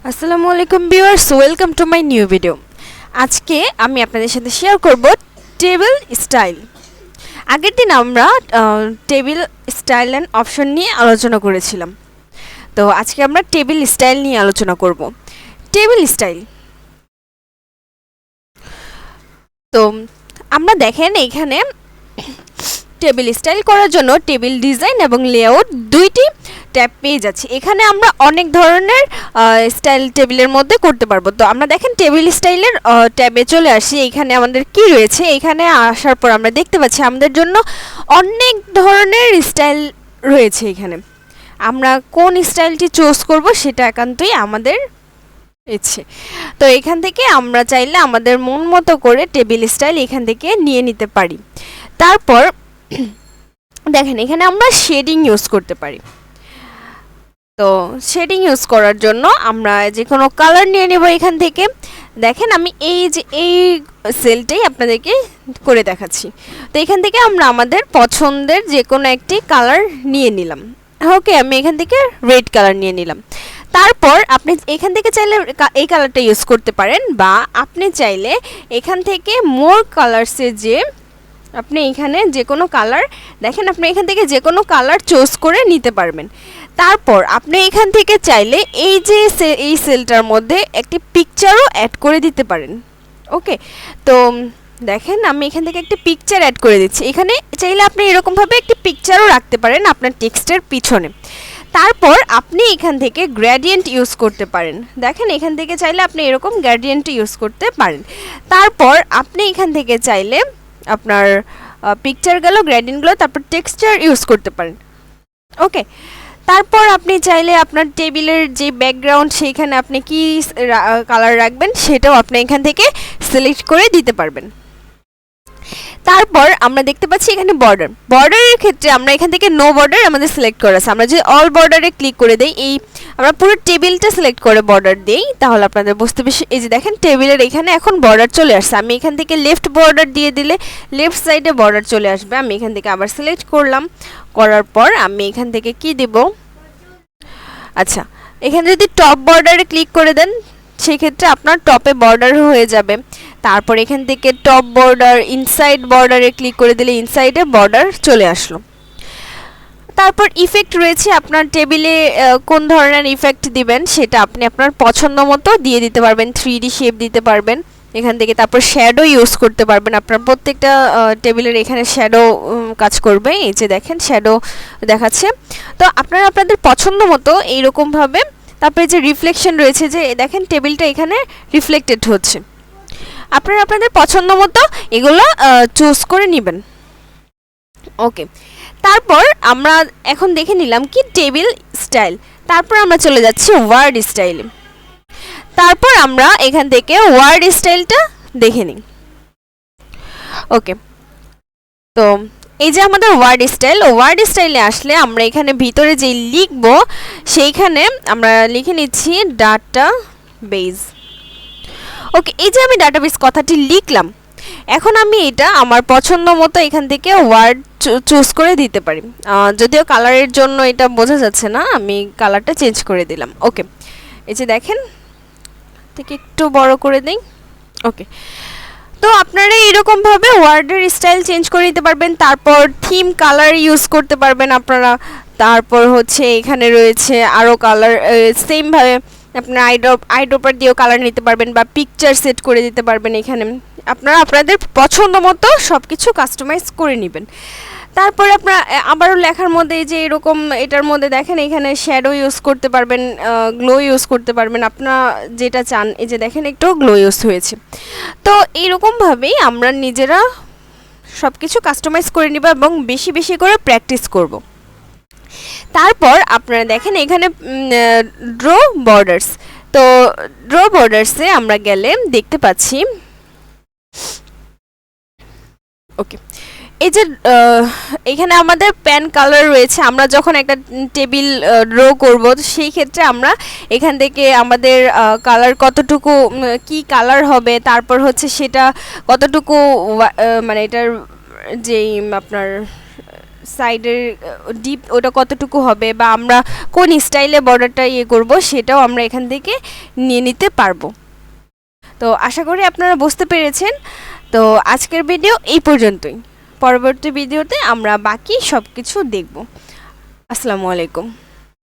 আসসালামু আলাইকুম viewers, welcome to my new video. আজকে আমি আপনাদের সাথে শেয়ার করব টেবিল স্টাইল। আগের দিন আমরা টেবিল স্টাইল অ্যান্ড অপশন নিয়ে আলোচনা করেছিলাম, তো আজকে আমরা টেবিল স্টাইল নিয়ে আলোচনা করব। টেবিল স্টাইল, তো আমরা দেখেন এখানে টেবিল স্টাইল করার জন্য টেবিল ডিজাইন এবং লেআউট দুইটি ট্যাব পেয়ে যাচ্ছি। এখানে আমরা অনেক ধরনের স্টাইল টেবিলের মধ্যে করতে পারবো। তো আমরা দেখেন টেবিল স্টাইলের ট্যাবে চলে আসি। এখানে আমাদের কি রয়েছে, এখানে আসার পর আমরা দেখতে পাচ্ছি আমাদের জন্য অনেক ধরনের স্টাইল রয়েছে। এখানে আমরা কোন স্টাইলটি চুজ করব সেটা একান্তই আমাদের ইচ্ছে। তো এখান থেকে আমরা চাইলে আমাদের মন মতো করে টেবিল স্টাইল এখান থেকে নিয়ে নিতে পারি। তারপর দেখেন এখানে আমরা শেডিং ইউজ করতে পারি। তো শেডিং ইউজ করার জন্য আমরা যে কোনো কালার নিয়ে নেব এখান থেকে। দেখেন আমি এই সেলটাই আপনাদেরকে করে দেখাচ্ছি। তো এখান থেকে আমরা আমাদের পছন্দের যে কোনো একটি কালার নিয়ে নিলাম। ওকে, আমি এখান থেকে রেড কালার নিয়ে নিলাম। তারপর আপনি এখান থেকে চাইলে এই কালারটা ইউজ করতে পারেন, বা আপনি চাইলে এখান থেকে মোর কালারসে যে আপনি এখানে যে কোনো কালার দেখেন, আপনি এখান থেকে যে কোনো কালার চুজ করে নিতে পারবেন। তারপর আপনি এখান থেকে চাইলে এই সেলটার মধ্যে একটি পিকচারও অ্যাড করে দিতে পারেন। ওকে, তো দেখেন আমি এখান থেকে একটি পিকচার অ্যাড করে দিচ্ছি। এখানে চাইলে আপনি এরকমভাবে একটি পিকচারও রাখতে পারেন আপনার টেক্সটের পিছনে। তারপর আপনি এখান থেকে গ্রেডিয়েন্ট ইউজ করতে পারেন। দেখেন এখান থেকে চাইলে আপনি এরকম গ্রেডিয়েন্ট ইউজ করতে পারেন। তারপর আপনি এখান থেকে চাইলে আপনার পিকচার গেল, গ্রেডিয়েন্টগুলো, তারপর টেক্সচার ইউজ করতে পারেন। ওকে, তারপর আপনি চাইলে আপনার টেবিলের যে ব্যাকগ্রাউন্ড সেইখানে আপনি কি কালার রাখবেন সেটাও আপনি এখান থেকে সিলেক্ট করে দিতে পারবেন। তারপর আমরা দেখতে পাচ্ছি এখানে বর্ডারের ক্ষেত্রে আমরা এখান থেকে নো বর্ডার আমাদের সিলেক্ট করা আছে। আমরা যে অল বর্ডারে ক্লিক করে দেই, এই আমরা পুরো টেবিলটা সিলেক্ট করে বর্ডার দেই, তাহলে আপনাদের বুঝতে বেশি এই যে দেখেন টেবিলের এখানে এখন বর্ডার চলে আসছে। আমি এখান থেকে লেফট বর্ডার দিয়ে দিলে লেফট সাইডে বর্ডার চলে আসবে। আমি এখান থেকে আবার সিলেক্ট করলাম, করার পর আমি এখান থেকে কি দেব, আচ্ছা এখানে যদি টপ বর্ডারে ক্লিক করে দেন সেক্ষেত্রে আপনার টপে বর্ডার হয়ে যাবে। তারপর এখান থেকে টপ বর্ডার ইনসাইড বর্ডারে ক্লিক করে দিলে ইনসাইডে বর্ডার চলে আসলো। তারপর ইফেক্ট রয়েছে, আপনার টেবিলে কোন ধরনের ইফেক্ট দিবেন সেটা আপনি আপনার পছন্দ মতো দিয়ে দিতে পারবেন। 3D শেপ দিতে পারবেন এখান থেকে। তারপর শ্যাডো ইউজ করতে পারবেন। আপনার প্রত্যেকটা টেবিলের এখানে শ্যাডো কাজ করবে। এই যে দেখেন শ্যাডো দেখাচ্ছে। তো আপনারা আপনাদের পছন্দ মতো এইরকমভাবে। তারপরে যে রিফ্লেকশন রয়েছে, যে দেখেন টেবিলটা এখানে রিফ্লেক্টেড হচ্ছে। আপনারা আপনাদের পছন্দ মতো এগুলো চুজ করে নেবেন। ওকে, তারপর আমরা এখন দেখে নিলাম কি টেবিল স্টাইল। তারপর আমরা চলে যাচ্ছি ওয়ার্ড স্টাইলে। তারপর আমরা এখান থেকে ওয়ার্ড স্টাইলটা দেখে নিই। ওকে, তো এই যে আমাদের ওয়ার্ড স্টাইলে আসলে আমরা এখানে ভিতরে যে লিখব সেইখানে আমরা লিখে নিচ্ছি ডাটা বেস। ওকে, এই যে আমি ডাটাবেস কথাটি লিখলাম, এখন আমি এটা আমার পছন্দ মতো এখান থেকে ওয়ার্ড চুজ করে দিতে পারি। যদিও কালারের জন্য এটা বোঝা যাচ্ছে না, আমি কালারটা চেঞ্জ করে দিলাম। ওকে, এই যে দেখেন থেকে একটু বড় করে দেই। ওকে, তো আপনারা এরকমভাবে ওয়ার্ডের স্টাইল চেঞ্জ করে দিতে পারবেন। তারপর থিম কালার ইউজ করতে পারবেন আপনারা। তারপর হচ্ছে এখানে রয়েছে আরও কালার, সেমভাবে আপনার আইড্রপার দিয়েও কালার নিতে পারবেন, বা পিকচার সেট করে দিতে পারবেন। এখানে আপনারা আপনাদের পছন্দ মতো সব কিছু কাস্টমাইজ করে নেবেন। তারপরে আপনারা আবারও লেখার মধ্যে যে এরকম এটার মধ্যে দেখেন এখানে শ্যাডো ইউজ করতে পারবেন, গ্লো ইউজ করতে পারবেন, আপনারা যেটা চান। এই যে দেখেন একটু গ্লো ইউজ হয়েছে। তো এইরকমভাবেই আমরা নিজেরা সব কিছু কাস্টমাইজ করে নিব এবং বেশি বেশি করে প্র্যাকটিস করব। তারপর আপনারা দেখেন এখানে ড্র বর্ডার্স। তো ড্র বর্ডার্সে আমরা গেলে দেখতে পাচ্ছি, ওকে, এই যে এখানে আমাদের প্যান কালার রয়েছে। আমরা যখন একটা টেবিল ড্র করব সেই ক্ষেত্রে আমরা এখান থেকে আমাদের কালার কতটুকু, কি কালার হবে, তারপর হচ্ছে সেটা কতটুকু, মানে এটার যেই আপনার সাইডের ডিপ ওটা কতটুকু হবে বা আমরা কোন স্টাইলে বর্ডারটা করব সেটাও আমরা এখান থেকে নিয়ে নিতে পারবো। তো আশা করি আপনারা বুঝতে পেরেছেন। তো আজকের ভিডিও এই পর্যন্তই। পরবর্তী ভিডিওতে আমরা বাকি সব কিছু দেখব। আসসালামু আলাইকুম।